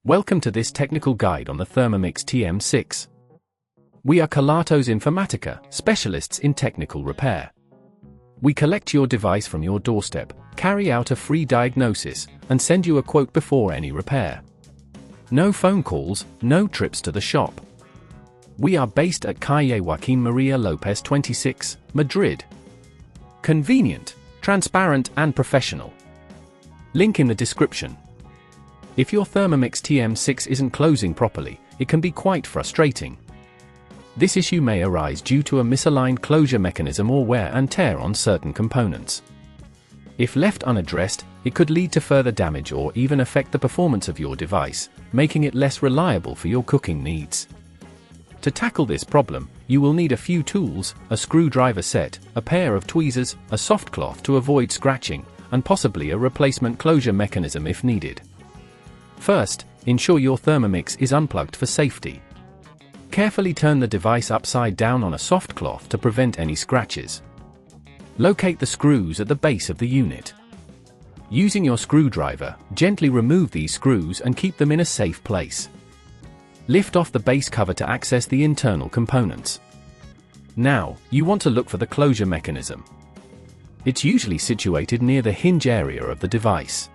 Welcome to this technical guide on the Thermomix TM6. We are Kelatos Informatica, specialists in technical repair. We collect your device from your doorstep, carry out a free diagnosis, and send you a quote before any repair. No phone calls, no trips to the shop. We are based at Calle Joaquín María López 26, Madrid. Convenient, transparent and professional. Link in the description. If your Thermomix TM6 isn't closing properly, it can be quite frustrating. This issue may arise due to a misaligned closure mechanism or wear and tear on certain components. If left unaddressed, it could lead to further damage or even affect the performance of your device, making it less reliable for your cooking needs. To tackle this problem, you will need a few tools, a screwdriver set, a pair of tweezers, a soft cloth to avoid scratching, and possibly a replacement closure mechanism if needed. First, ensure your Thermomix is unplugged for safety. Carefully turn the device upside down on a soft cloth to prevent any scratches. Locate the screws at the base of the unit. Using your screwdriver, gently remove these screws and keep them in a safe place. Lift off the base cover to access the internal components. Now, you want to look for the closure mechanism. It's usually situated near the hinge area of the device.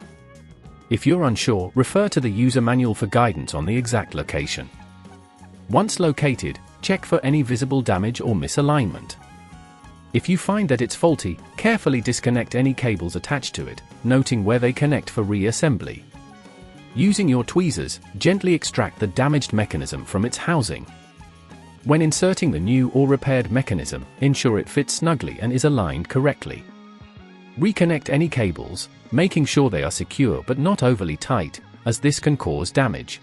If you're unsure, refer to the user manual for guidance on the exact location. Once located, check for any visible damage or misalignment. If you find that it's faulty, carefully disconnect any cables attached to it, noting where they connect for reassembly. Using your tweezers, gently extract the damaged mechanism from its housing. When inserting the new or repaired mechanism, ensure it fits snugly and is aligned correctly. Reconnect any cables, making sure they are secure but not overly tight, as this can cause damage.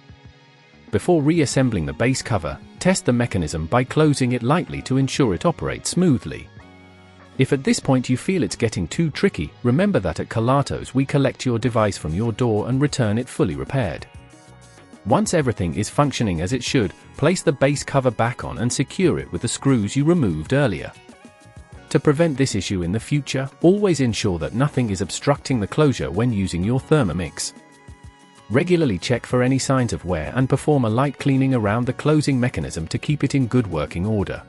Before reassembling the base cover, test the mechanism by closing it lightly to ensure it operates smoothly. If at this point you feel it's getting too tricky, remember that at Kelatos we collect your device from your door and return it fully repaired. Once everything is functioning as it should, place the base cover back on and secure it with the screws you removed earlier. To prevent this issue in the future, always ensure that nothing is obstructing the closure when using your Thermomix. Regularly check for any signs of wear and perform a light cleaning around the closing mechanism to keep it in good working order.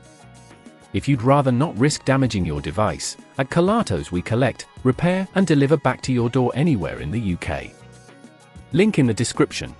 If you'd rather not risk damaging your device, at Kelatos we collect, repair and deliver back to your door anywhere in the UK. Link in the description.